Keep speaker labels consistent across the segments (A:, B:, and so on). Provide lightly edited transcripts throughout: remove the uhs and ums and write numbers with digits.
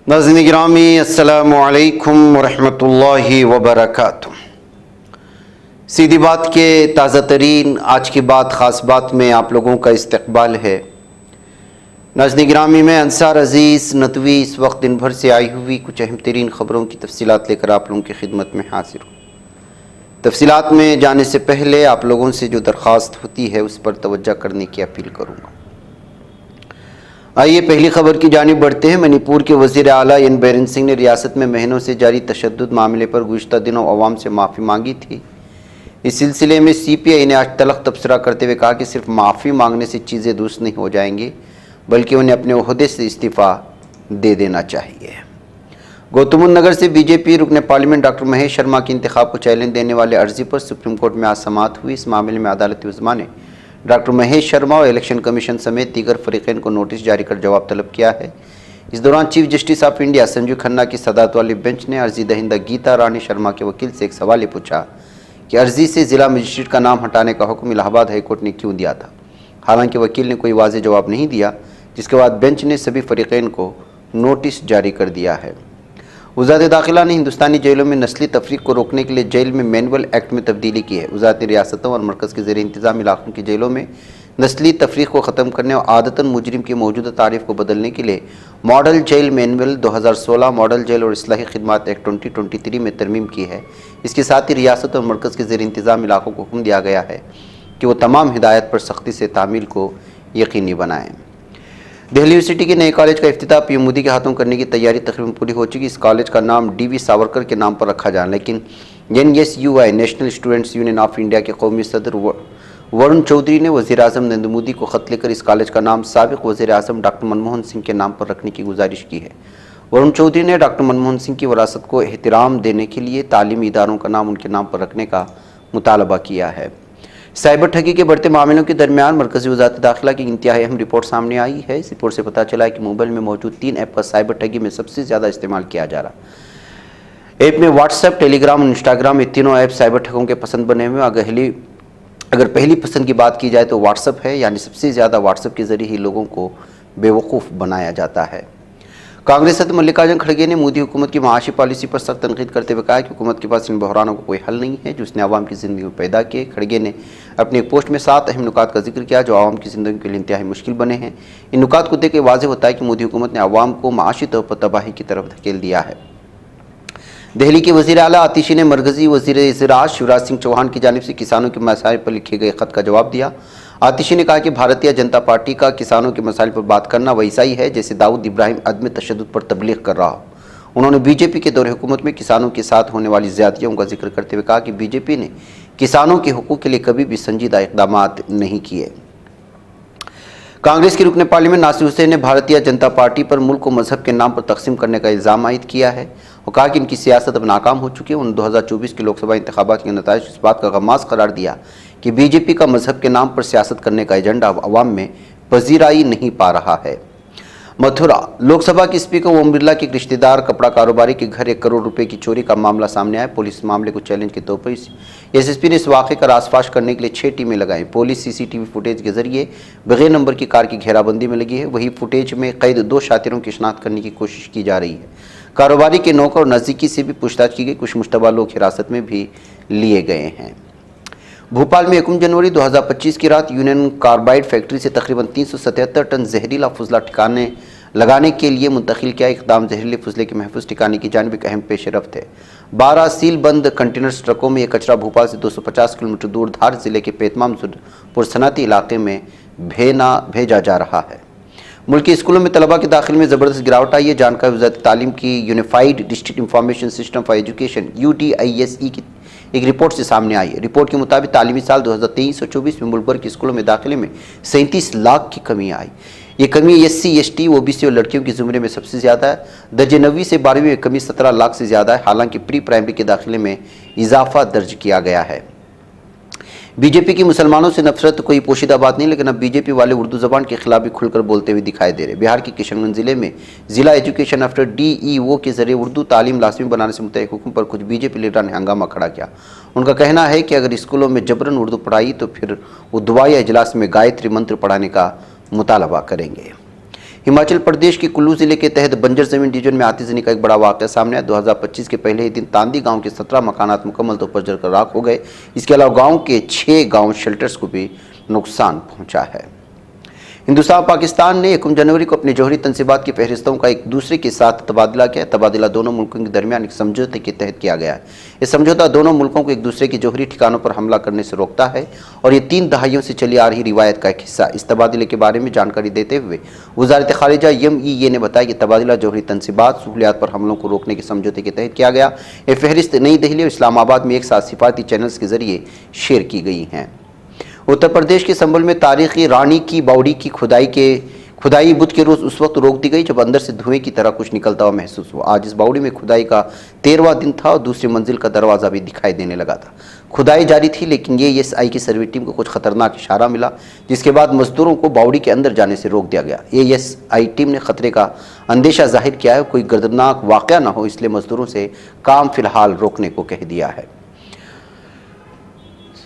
A: नाज़रीन गिरामी अस्सलामु अलैकुम वरहमतुल्लाहि वबरकातुह। सीधी बात के ताज़ा तरीन आज की बात ख़ास बात में आप लोगों का इस्तकबाल है। नाज़रीन गिरामी में अंसार अज़ीज़ नदवी इस वक्त दिन भर से आई हुई कुछ अहम तरीन ख़बरों की तफसीलात लेकर आप लोगों की खिदमत में हाजिर हूँ। तफसीलात में जाने से पहले आप लोगों से जो दरख्वास्त होती है उस पर तवज्जो करने की अपील करूँगा। आइए पहली खबर की जानिब बढ़ते हैं। मणिपुर के वज़ीर आला एन बीरेन सिंह ने रियासत में महीनों से जारी तशद्दुद मामले पर गुज़िश्ता दिनों अवाम से माफ़ी मांगी थी। इस सिलसिले में CPI ने आज तलख तबसरा करते हुए कहा कि सिर्फ माफ़ी मांगने से चीज़ें दुरुस्त नहीं हो जाएंगी, बल्कि उन्हें अपने ओहदे से इस्तीफ़ा दे देना चाहिए। गौतमबुद्ध नगर से BJP रुकने पार्लियामेंट डॉक्टर महेश शर्मा के इंतखाब को चैलेंज देने वाले अर्जी पर सुप्रीम कोर्ट में आज समाअत हुई। इस मामले में अदालत उज़्मा ने डॉक्टर महेश शर्मा और इलेक्शन कमीशन समेत दीगर फरीक़ैन को नोटिस जारी कर जवाब तलब किया है। इस दौरान chief justice of India Sanju Khanna की सदारत वाली बेंच ने अर्जी दहिंदा गीता रानी शर्मा के वकील से एक सवाल पूछा कि अर्जी से जिला मजिस्ट्रेट का नाम हटाने का हुक्म इलाहाबाद हाईकोर्ट ने क्यों दिया था। हालांकि वकील ने कोई वाज़ेह जवाब नहीं दिया, जिसके बाद बेंच ने सभी फरीक़ैन को नोटिस जारी कर दिया है। वज़ारत दाखिला ने हिंदुस्तानी जेलों में नस्ली तफरीक को रोकने के लिए जेल में मैनुअल एक्ट में तब्दीली की है। वज़ारत ने रियासतों और मरकज़ के ज़ेर इंतज़ाम इलाक़ों की जेलों में नस्ली तफरीक को ख़त्म करने और आदतन मुजरिम की मौजूदा तारीफ़ को बदलने के लिए model jail manual 2016, model jail और इस्लाही खिदमात एक्ट 2023 में तरमीम की है। इसके साथ ही रियासत और मरकज़ के ज़ेर इंतज़ाम इलाक़ों को हुक्म दिया गया है कि वो तमाम हिदायत पर सख्ती से तामील को यकीनी बनाएँ। दिल्ली यूनिवर्सिटी के नए कॉलेज का इफ्तिताह पीएम मोदी के हाथों करने की तैयारी तकरीबन पूरी हो चुकी। इस कॉलेज का नाम DV सावरकर के नाम पर रखा जाए, लेकिन NSUI national students union of India के कौमी सदर वरुण चौधरी ने वज़ीर आज़म नरेंद्र मोदी को ख़त लिखकर इस कॉलेज का नाम साबिक़ वज़ीर आज़म डॉक्टर मनमोहन सिंह के नाम पर रखने की गुजारिश की है। वरुण चौधरी ने डॉक्टर मनमोहन सिंह की विरासत को एहतराम देने के लिए तालीमी इदारों का नाम उनके नाम पर रखने का मुतालबा किया है। साइबर ठगी के बढ़ते मामलों के दरमियान मरकज़ी वज़ारत दाखिला की इंतहाई अहम रिपोर्ट सामने आई है। इस रिपोर्ट से पता चला है कि मोबाइल में मौजूद 3 ऐप का साइबर ठगी में सबसे ज़्यादा इस्तेमाल किया जा रहा। ऐप में व्हाट्सएप, टेलीग्राम और इंस्टाग्राम, ये तीनों ऐप साइबर ठगों के पसंद बने हुए। अगर पहली पसंद की बात की जाए तो व्हाट्सएप है, यानी सबसे ज़्यादा व्हाट्सएप के ज़रिए ही लोगों को बेवकूफ़ बनाया जाता है। कांग्रेस सदस्य मल्लिकार्जुन खड़गे ने मोदी हुकूमत की माशी पॉलिसी पर सख्त तनकीद करते हुए कहा कि हुकूमत के पास इन बहरानों को कोई हल नहीं है जो उसने आवाम की ज़िंदगी में पैदा किए। खड़गे ने अपनी एक पोस्ट में 7 अहम नुकात का जिक्र किया जो आवाम की ज़िंदगी के लिए इंतहाई मुश्किल बने हैं। इन नुकात को देखकर वाज़ेह होता है कि मोदी हुकूमत ने आवाम को माशी तौर पर तबाही की तरफ धकेल दिया है। दिल्ली के वज़ीर आला आतिशी ने मरकज़ी वज़ीर ज़राअत शिवराज सिंह चौहान की जानिब से किसानों के मसाइल पर लिखे गए ख़त का जवाब दिया। आतिशी ने कहा कि भारतीय जनता पार्टी का किसानों के मसाइल पर बात करना वैसा ही है जैसे दाऊद इब्राहिम अदम तशद्दुद पर तबलीग कर रहा हो। उन्होंने BJP के दौरे हुकूमत में किसानों के साथ होने वाली ज़्यादतियों का जिक्र करते हुए कहा कि BJP ने किसानों के हुकूक़ के लिए कभी भी संजीदा इक़दाम नहीं किए। कांग्रेस के रुकने पार्लियामेंट नासिर हुसैन ने भारतीय जनता पार्टी पर मुल्क को मजहब के नाम पर तकसीम करने का इल्ज़ाम आयद किया है और कहा कि इनकी सियासत अब नाकाम हो चुकी है। उन्होंने 2024 के लोकसभा इंतखाबात के नताइज इस बात का गमाज़ करार दिया कि BJP का मजहब के नाम पर सियासत करने का एजेंडा अवाम में पजीराई नहीं पा रहा है। मथुरा लोकसभा के स्पीकर ओम बिरला के एक रिश्तेदार कपड़ा कारोबारी के घर 1 करोड़ रुपए की चोरी का मामला सामने आया। पुलिस मामले को चैलेंज के तौर पर SSP ने इस वाक़े का रासफाश करने के लिए 6 टीमें लगाई। पुलिस CCTV फुटेज के जरिए बगैर नंबर की कार की घेराबंदी में लगी है। वही फुटेज में कैद 2 शातिरों की शनाख्त करने की कोशिश की जा रही है। कारोबारी के नौकर और नज़दीकी से भी पूछताछ की गई। कुछ मुश्तबा लोग हिरासत में भी लिए गए हैं। भोपाल में 1 जनवरी 2025 की रात यूनियन कार्बाइड फैक्ट्री से तकरीबन 377 टन जहरीला फुजला ठिकाने लगाने के लिए मुंतकिल किया। इक़दाम जहरीले फुजले के महफूज ठिकाने की जानिब एक अहम पेशरफ्त है। 12 सील बंद कंटेनर्स ट्रकों में यह कचरा भोपाल से 250 किलोमीटर दूर धार जिले के पेतमामपुर सनती इलाके में भेजा जा रहा है। मुल्क के स्कूलों में तलबा के दाखिल में ज़बरदस्त गिरावट आई है। जानकारी वज़ारत तालीम की unified district information system for education UDISE की एक रिपोर्ट से सामने आई है। रिपोर्ट के मुताबिक तालीमी साल 2023-24 में मुल्क भर के स्कूलों में दाखिले में 37 लाख की कमी आई। ये कमी SC ST OBC और लड़कियों के ज़ुमरे में सबसे ज़्यादा है। दर्जे 9वीं से 12वीं में कमी 17 लाख से ज़्यादा है। हालांकि प्री प्राइमरी के दाखिले में इजाफा दर्ज किया गया है। BJP की मुसलमानों से नफरत कोई पोशीदा बात नहीं, लेकिन अब BJP वाले उर्दू ज़बान के खिलाफ भी खुलकर बोलते हुए दिखाई दे रहे। बिहार के किशनगंज ज़िले में ज़िला एजुकेशन अफसर DEO के जरिए उर्दू तालीम लाजमी बनाने से मुतल्लिक़ हुक्म पर कुछ BJP लीडर ने हंगामा खड़ा किया। उनका कहना है कि अगर स्कूलों में जबरन उर्दू पढ़ाई तो फिर वो दुआ या इजलास में गायत्री मंत्र पढ़ाने का मुतालबा करेंगे। हिमाचल प्रदेश के कुल्लू जिले के तहत बंजर जमीन डिवीजन में आतिशबाजी का एक बड़ा वाकया सामने आया। 2025 के पहले ही दिन तांदी गांव के 17 मकानात मुकम्मल तौर पर जलकर राख हो गए। इसके अलावा गांव के 6 गांव शेल्टर्स को भी नुकसान पहुंचा है। हिंदुस्तान पाकिस्तान ने 1 जनवरी को अपने जौहरी तनसीबात की फहरिस्तों का एक दूसरे के साथ तबादला किया। तबादला दोनों मुल्कों के दरमियान एक समझौते के तहत किया गया है। यह समझौता दोनों मुल्कों को एक दूसरे के जौहरी ठिकानों पर हमला करने से रोकता है और ये 3 दहाइयों से चली आ रही रिवायत का एक हिस्सा। इस तबादले के बारे में जानकारी देते हुए वज़ारत खारिजा MEE ने बताया कि तबादला जौहरी तनसीबात सहूलियात पर हमलों को रोकने के समझौते के तहत किया गया। ये फहरिस्त नई दिल्ली और इस्लामाबाद में एक साथ सिफारती चैनल्स के जरिए शेयर की गई हैं। उत्तर प्रदेश के संबल में तारीखी रानी की बावड़ी की खुदाई बुध के रोज उस वक्त रोक दी गई जब अंदर से धुएं की तरह कुछ निकलता हुआ महसूस हुआ। आज इस बावड़ी में खुदाई का 13वां दिन था और दूसरी मंजिल का दरवाजा भी दिखाई देने लगा था। खुदाई जारी थी, लेकिन ASI की सर्वे टीम को कुछ खतरनाक इशारा मिला, जिसके बाद मजदूरों को बावड़ी के अंदर जाने से रोक दिया गया। ASI टीम ने खतरे का अंदेशा जाहिर किया है, कोई गर्दनाक वाकया न हो, इसलिए मजदूरों से काम फिलहाल रोकने को कह दिया है।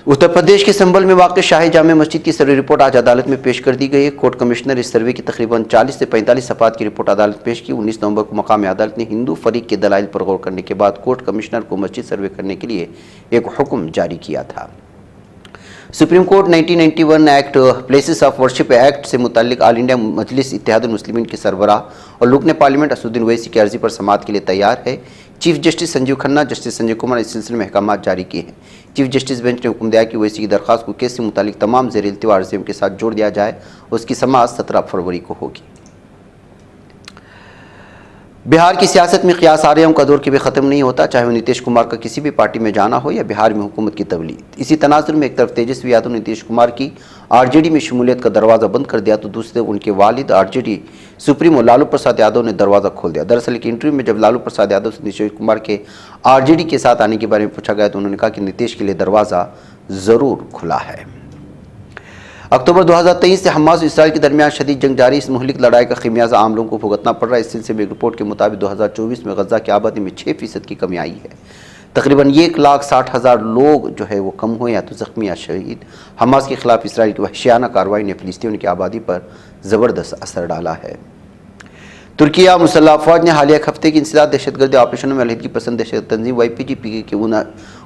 A: उत्तर प्रदेश के संबल में वाक़ शाही जामे मस्जिद की सर्वे रिपोर्ट आज अदालत में पेश कर दी गई है। कोर्ट कमिश्नर इस सर्वे की तकरीबन 40 से 45 सफ़ात की रिपोर्ट अदालत में पेश की। 19 नवंबर को मकामी अदालत ने हिंदू फरीक के दलाइल पर गौर करने के बाद कोर्ट कमिश्नर को मस्जिद सर्वे करने के लिए एक हुक्म जारी किया था। Supreme court 1991 act places of worship act से मुताल्लिक ऑल इंडिया मजलिस इत्तेहादुल मुस्लिमीन के सरबराह और रुकन पार्लियामेंट असदुद्दीन ओवैसी की अर्जी पर समाअत के लिए तैयार है। Chief justice Sanjeev Khanna, justice Sanjay Kumar ने इस सिलसिले में अहकामात जारी किए हैं। चीफ जस्टिस बेंच ने हुक्म दिया कि ओवैसी की दरख्वास्त को केस से मुताल्लिक तमाम ज़ेर इल्तिवा अर्जियों के साथ जोड़ दिया जाए। उसकी समाअत 17 फरवरी को होगी। बिहार की सियासत में क़ियास आरियों का दौर कभी ख़त्म नहीं होता, चाहे वो नीतीश कुमार का किसी भी पार्टी में जाना हो या बिहार में हुकूमत की तवलीद। इसी तनाजुर में एक तरफ तेजस्वी यादव ने नीतीश कुमार की RJD में शमूलियत का दरवाज़ा बंद कर दिया, तो दूसरी तरफ उनके वालिद RJD सुप्रीमो लालू प्रसाद यादव ने दरवाज़ा खोल दिया। दरअसल एक इंटरव्यू में जब लालू प्रसाद यादव से नीतीश कुमार के RJD के साथ आने के बारे में पूछा गया तो उन्होंने कहा कि नीतीश के लिए दरवाज़ा ज़रूर खुला है। अक्टूबर 2023 से हमास और इसराइल के दरमियान शदीद जंग जारी। इस मुहलिक लड़ाई का खमियाजा आम लोगों को भुगतना पड़ रहा है। इस सिलसिले में एक रिपोर्ट के मुताबिक 2024 में गजा की आबादी में 6% की कमी आई है। तकरीबन 1,60,000 लोग जो है वो कम हुए या तो जख्मी या शहीद। हमास के खिलाफ इसराइल की वहशियाना कार्रवाई ने फ़िलिस्तीनियों की आबादी पर ज़बरदस्त असर डाला है। तुर्किया मुसल्लह अफवाज ने हालिया एक हफ्ते की इंसदाद दहशतगर्दी ऑपरेशनों में अलहदगी पसंद दहशत तंजीम YPG के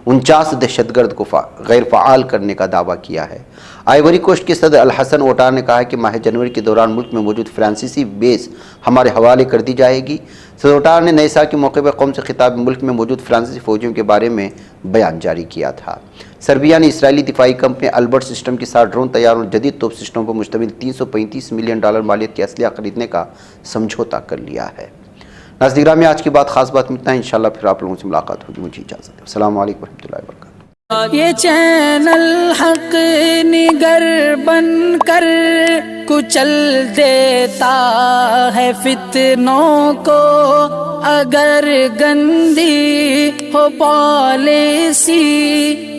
A: 49 दहशतगर्द को गैर फ़ाल करने का दावा किया है। आइवरी कोस्ट के सदर अल-हसन ओटार ने कहा है कि माह जनवरी के दौरान मुल्क में मौजूद फ्रांसीसी बेस हमारे हवाले कर दी जाएगी। सदर ओटार ने नए साल के मौके पर कौम से खिताब मुल्क में मौजूद फ्रांसीसी फौजियों के बारे में बयान जारी किया था। सर्बिया ने इसराइली दिफाई कंपनी अल्बर्ट सिस्टम के साथ ड्रोन तैयार और जदीद तोप सिस्टम पर मुश्तमिल $335 मिलियन मालियत की असलिया खरीदने का समझौता कर लिया है। नाज़रीन में आज की बात खास बात में इतना है। इंशाल्लाह फिर आप लोगों से मुलाकात होगी। मुझे इजाज़त है। अस्सलाम वालेकुम रहमतुल्लाहि व बरकातहू।
B: ये चैनल हक निगर बन कर कुचल देता है फितनों को। अगर गंदी हो पॉलिसी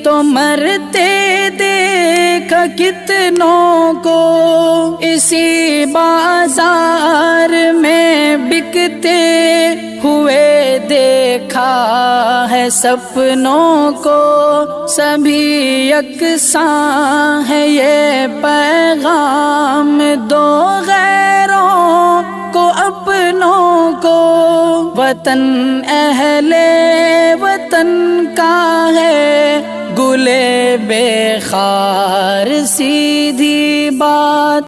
B: तो मरते देख कितनों को। इसी बाजार में बिकते हुए देखा है सपनों को। सभी यकसां है ये पैगाम दो गैरों को अपनों को। वतन अहले वतन का है गुले बेखार सीधी बात।